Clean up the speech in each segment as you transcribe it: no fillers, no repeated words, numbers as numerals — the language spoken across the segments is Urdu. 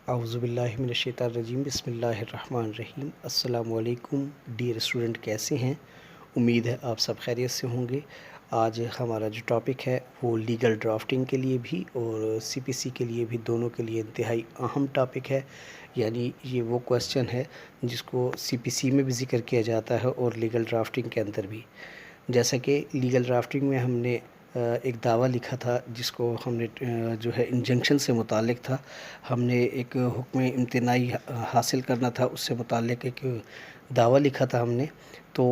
اعوذ باللہ من الشیطان الرجیم، بسم اللہ الرحمن الرحیم۔ السلام علیکم ڈیئر اسٹوڈنٹ، کیسے ہیں؟ امید ہے آپ سب خیریت سے ہوں گے۔ آج ہمارا جو ٹاپک ہے وہ لیگل ڈرافٹنگ کے لیے بھی اور سی پی سی کے لیے بھی، دونوں کے لیے انتہائی اہم ٹاپک ہے۔ یعنی یہ وہ کویسچن ہے جس کو سی پی سی میں بھی ذکر کیا جاتا ہے اور لیگل ڈرافٹنگ کے اندر بھی۔ جیسا کہ لیگل ڈرافٹنگ میں ہم نے ایک دعویٰ لکھا تھا جس کو ہم نے جو ہے انجنکشن سے متعلق تھا، ہم نے ایک حکم امتناعی حاصل کرنا تھا، اس سے متعلق ایک دعویٰ لکھا تھا ہم نے۔ تو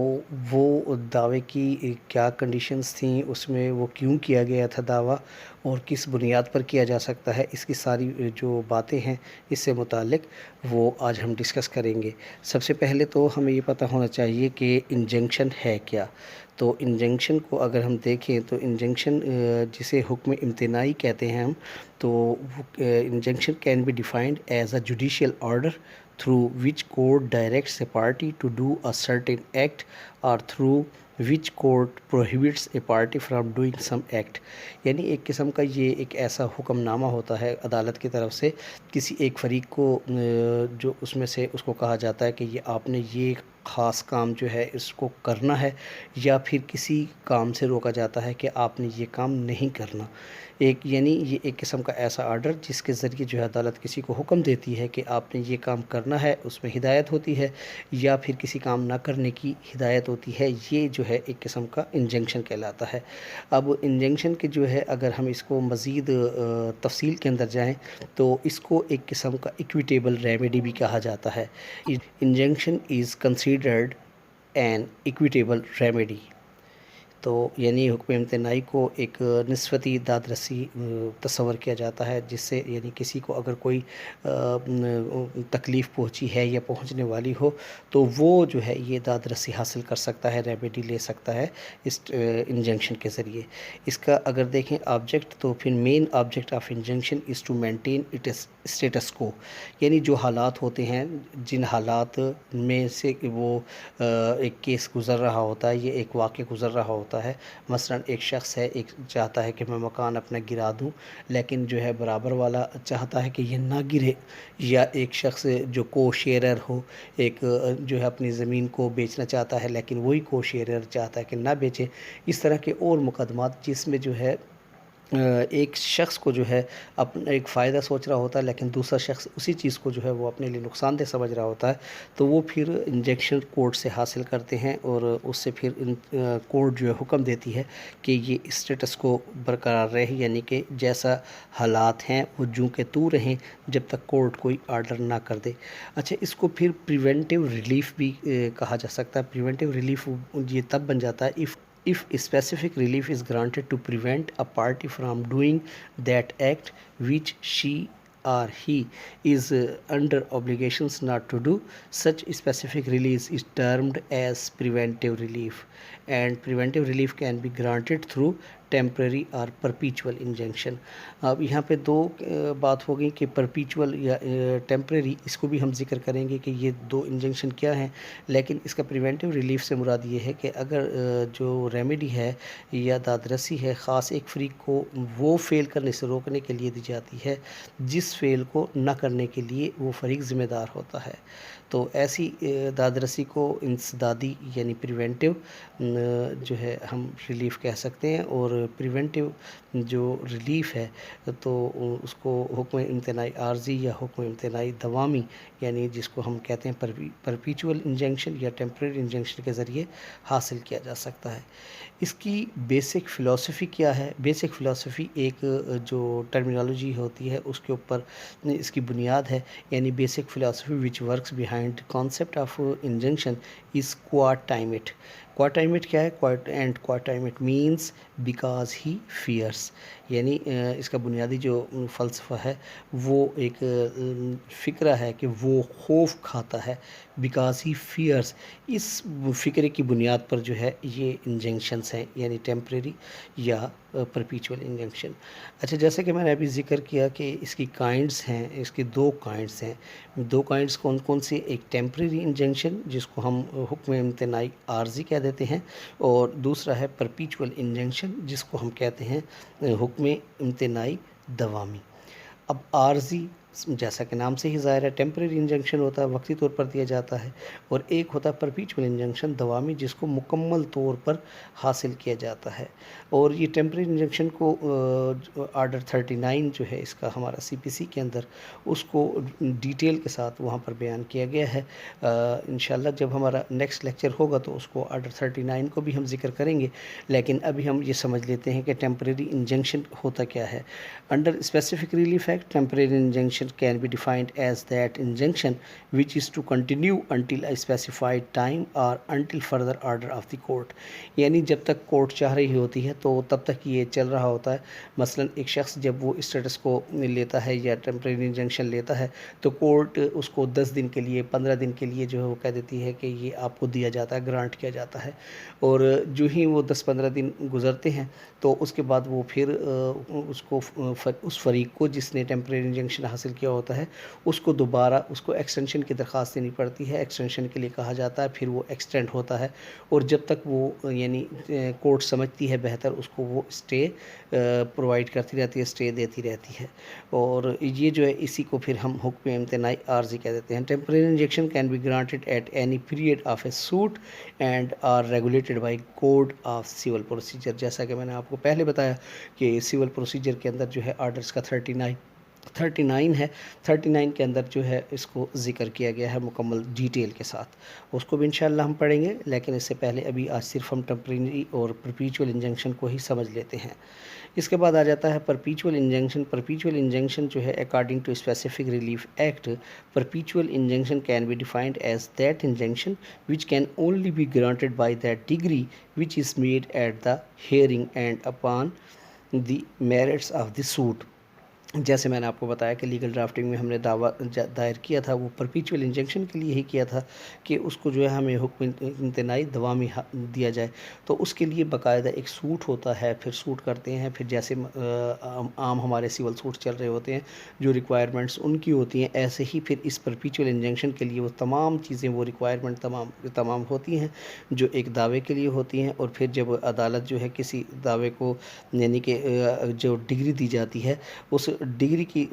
وہ دعوے کی کیا کنڈیشنز تھیں، اس میں وہ کیوں کیا گیا تھا دعویٰ، اور کس بنیاد پر کیا جا سکتا ہے، اس کی ساری جو باتیں ہیں اس سے متعلق وہ آج ہم ڈسکس کریں گے۔ سب سے پہلے تو ہمیں یہ پتہ ہونا چاہیے کہ انجنکشن ہے کیا۔ تو انجنکشن کو اگر ہم دیکھیں تو انجنکشن جسے حکم امتناعی کہتے ہیں ہم، تو injunction can be defined as a judicial order through which court directs a party to do a certain act or through which court prohibits a party from doing some act۔ یعنی ایک قسم کا یہ ایک ایسا حکم نامہ ہوتا ہے عدالت کی طرف سے کسی ایک فریق کو، جو اس میں سے اس کو کہا جاتا ہے کہ یہ آپ نے یہ خاص کام جو ہے اس کو کرنا ہے، یا پھر کسی کام سے روکا جاتا ہے کہ آپ نے یہ کام نہیں کرنا۔ یعنی یہ ایک قسم کا ایسا آرڈر جس کے ذریعے جو ہے عدالت کسی کو حکم دیتی ہے کہ آپ نے یہ کام کرنا ہے، اس میں ہدایت ہوتی ہے، یا پھر کسی کام نہ کرنے کی ہدایت ہوتی ہے۔ یہ جو ہے ایک قسم کا انجنکشن کہلاتا ہے۔ اب انجنکشن کے جو ہے اگر ہم اس کو مزید تفصیل کے اندر جائیں تو اس کو ایک قسم کا ایکویٹیبل ریمیڈی بھی کہا جاتا ہے۔ Injunction is considered an equitable remedy. تو یعنی حکم امتناعی کو ایک نسبتی داد رسی تصور کیا جاتا ہے، جس سے یعنی کسی کو اگر کوئی تکلیف پہنچی ہے یا پہنچنے والی ہو تو وہ جو ہے یہ داد رسی حاصل کر سکتا ہے، ریمیڈی لے سکتا ہے اس انجنکشن کے ذریعے۔ اس کا اگر دیکھیں آبجیکٹ، تو پھر main object of injunction is to maintain its status quo. یعنی جو حالات ہوتے ہیں، جن حالات میں سے وہ ایک کیس گزر رہا ہوتا ہے، یہ ایک واقع گزر رہا ہوتا ہے۔ مثلا ایک شخص ہے، ایک چاہتا ہے کہ میں مکان اپنا گرا دوں، لیکن جو ہے برابر والا چاہتا ہے کہ یہ نہ گرے، یا ایک شخص جو کو شیئرر ہو، ایک جو ہے اپنی زمین کو بیچنا چاہتا ہے لیکن وہی کو شیئرر چاہتا ہے کہ نہ بیچے۔ اس طرح کے اور مقدمات جس میں جو ہے ایک شخص کو جو ہے اپنا ایک فائدہ سوچ رہا ہوتا ہے لیکن دوسرا شخص اسی چیز کو جو ہے وہ اپنے لیے نقصان دہ سمجھ رہا ہوتا ہے، تو وہ پھر انجنکشن کورٹ سے حاصل کرتے ہیں، اور اس سے پھر کورٹ جو ہے حکم دیتی ہے کہ یہ اسٹیٹس کو برقرار رہے، یعنی کہ جیسا حالات ہیں وہ جوں کہ تو رہیں جب تک کورٹ کوئی آرڈر نہ کر دے۔ اچھا، اس کو پھر پریونٹیو ریلیف بھی کہا جا سکتا ہے۔ پریونٹیو ریلیف یہ تب بن جاتا ہے if a specific relief is granted to prevent a party from doing that act which she or he is under obligations not to do. Such specific release is termed as preventive relief, and preventive relief can be granted through temporary اور پرپیچول انجنکشن۔ اب یہاں پہ دو بات ہوگی کہ پرپیچول یا ٹیمپرری، اس کو بھی ہم ذکر کریں گے کہ یہ دو انجنکشن کیا ہیں، لیکن اس کا پریونٹیو ریلیف سے مراد یہ ہے کہ اگر جو ریمیڈی ہے یا داد رسی ہے خاص ایک فریق کو وہ فیل کرنے سے روکنے کے لیے دی جاتی ہے جس فیل کو نہ کرنے کے لیے وہ فریق ذمہ دار ہوتا ہے، تو ایسی داد رسی کو انسدادی یعنی پریونٹیو جو ہے ہم ریلیف کہہ سکتے ہیں۔ اور پریونٹیو جو ریلیف ہے تو اس کو حکم امتناعی عارضی یا حکم امتناعی دوامی، یعنی جس کو ہم کہتے ہیں پرپیچول انجنکشن یا ٹیمپرری انجنکشن کے ذریعے حاصل کیا جا سکتا ہے۔ اس کی بیسک فلسفی کیا ہے؟ بیسک فلسفی ایک جو ٹرمینالوجی ہوتی ہے اس کے اوپر اس کی بنیاد ہے، یعنی basic philosophy which works behind concept of injunction is quia timet. Quia timet کیا ہے؟ And quia timet means because he fears, یعنی اس کا بنیادی جو فلسفہ ہے وہ ایک فکرہ ہے کہ وہ خوف کھاتا ہے، بیکاز ہی فیئرس، اس فکرے کی بنیاد پر جو ہے یہ انجنکشنس ہیں، یعنی ٹیمپریری یا پرپیچول انجنکشن۔ اچھا، جیسے کہ میں نے ابھی ذکر کیا کہ اس کی کائنڈز ہیں، اس کی دو کائنڈز ہیں۔ دو کائنڈز کون کون سی؟ ایک ٹیمپریری انجنکشن جس کو ہم حکم امتناعی عارضی کہہ دیتے ہیں، اور دوسرا ہے پرپیچول انجنکشن جس کو ہم کہتے ہیں حکم امتناعی دوامی۔ اب عارضی جیسا کہ نام سے ہی ظاہر ہے ٹیمپریری انجنکشن ہوتا ہے، وقتی طور پر دیا جاتا ہے، اور ایک ہوتا ہے پرپیچول انجنکشن دوامی، جس کو مکمل طور پر حاصل کیا جاتا ہے۔ اور یہ ٹیمپریری انجنکشن کو آرڈر 39 جو ہے اس کا ہمارا سی پی سی کے اندر، اس کو ڈیٹیل کے ساتھ وہاں پر بیان کیا گیا ہے۔ انشاءاللہ جب ہمارا نیکسٹ لیکچر ہوگا تو اس کو آرڈر 39 کو بھی ہم ذکر کریں گے، لیکن ابھی ہم یہ سمجھ لیتے ہیں کہ ٹیمپریری انجنکشن ہوتا کیا ہے۔ Under specific relief act temporary injunction can be defined as that injunction which is to continue until a specified time or until further order of the court۔ یعنی جب تک کورٹ چاہ رہی ہوتی ہے تو تب تک یہ چل رہا ہوتا ہے۔ مثلا ایک شخص جب وہ اسٹیٹس کو لیتا ہے یا ٹیمپریری انجنکشن لیتا ہے تو کورٹ اس کو 10 دن کے لیے 15 دن کے لیے جو ہے وہ کہہ دیتی ہے کہ یہ آپ کو دیا جاتا ہے، گرانٹ کیا جاتا ہے، اور جو ہی وہ 10-15 دن گزرتے ہیں تو اس کے بعد وہ پھر اس فریق کو جس نے ٹیمپریری انجنکشن حاصل کیا ہوتا ہے اس کو دوبارہ اس کو ایکسٹینشن کی درخواست دینی پڑتی ہے، ایکسٹینشن کے لیے کہا جاتا ہے، پھر وہ ایکسٹینڈ ہوتا ہے، اور جب تک وہ یعنی کورٹ سمجھتی ہے بہتر اس کو وہ اسٹے پرووائڈ کرتی رہتی ہے، اسٹے دیتی رہتی ہے، اور یہ جو ہے اسی کو پھر ہم حکم امتناعی عارضی کہہ دیتے ہیں۔ Temporary injunction can be granted at any period of a suit and are regulated by code of civil procedure. جیسا کہ میں نے آپ کو پہلے بتایا کہ سول پروسیجر کے اندر جو ہے آرڈرز کا 39 ہے، 39 کے اندر جو ہے اس کو ذکر کیا گیا ہے مکمل ڈیٹیل کے ساتھ، اس کو بھی انشاءاللہ ہم پڑھیں گے، لیکن اس سے پہلے ابھی آج صرف ہم ٹیمپریری اور پرپیچول انجنکشن کو ہی سمجھ لیتے ہیں۔ اس کے بعد آ جاتا ہے پرپیچول انجنکشن۔ پرپیچول انجنکشن جو ہے according to specific relief act, perpetual injunction can be defined as that injunction which can only be granted by that degree which is made at the hearing and upon the merits of the suit۔ جیسے میں نے آپ کو بتایا کہ لیگل ڈرافٹنگ میں ہم نے دعویٰ دائر کیا تھا وہ پرپیچول انجنکشن کے لیے ہی کیا تھا کہ اس کو جو ہے ہمیں حکم امتناعی دوامی دیا جائے، تو اس کے لیے باقاعدہ ایک سوٹ ہوتا ہے، پھر سوٹ کرتے ہیں، پھر جیسے عام ہمارے سول سوٹ چل رہے ہوتے ہیں جو ریکوائرمنٹس ان کی ہوتی ہیں، ایسے ہی پھر اس پرپیچول انجنکشن کے لیے وہ تمام چیزیں، وہ ریکوائرمنٹ تمام ہوتی ہیں جو ایک دعوے کے لیے ہوتی ہیں، اور پھر جب عدالت جو ہے کسی دعوے کو یعنی کہ جو ڈگری دی جاتی ہے اس ڈگری کی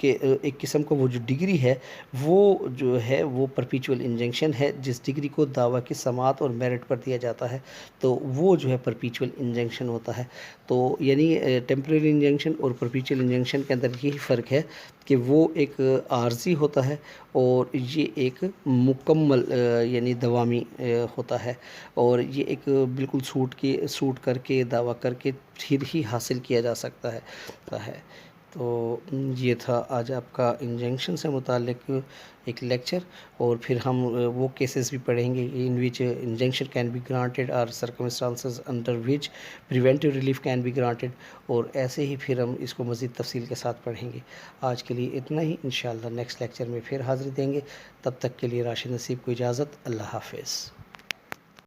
ایک قسم کا وہ جو ڈگری ہے وہ جو ہے وہ پرپیچول انجنکشن ہے، جس ڈگری کو دعویٰ کی سماعت اور میرٹ پر دیا جاتا ہے تو وہ جو ہے پرپیچول انجنکشن ہوتا ہے۔ تو یعنی ٹیمپریری انجنکشن اور پرپیچول انجنکشن کے اندر یہی فرق ہے کہ وہ ایک عارضی ہوتا ہے اور یہ ایک مکمل یعنی دوامی ہوتا ہے، اور یہ ایک بالکل سوٹ کر کے دعویٰ کر کے پھر ہی حاصل کیا جا سکتا ہے۔ تو یہ تھا آج آپ کا انجنکشن سے متعلق ایک لیکچر، اور پھر ہم وہ کیسز بھی پڑھیں گے in which injunction can be granted اور circumstances under which preventive relief can be granted, اور ایسے ہی پھر ہم اس کو مزید تفصیل کے ساتھ پڑھیں گے۔ آج کے لیے اتنا ہی، انشاءاللہ نیکسٹ لیکچر میں پھر حاضری دیں گے، تب تک کے لیے راشد نصیب کو اجازت، اللہ حافظ۔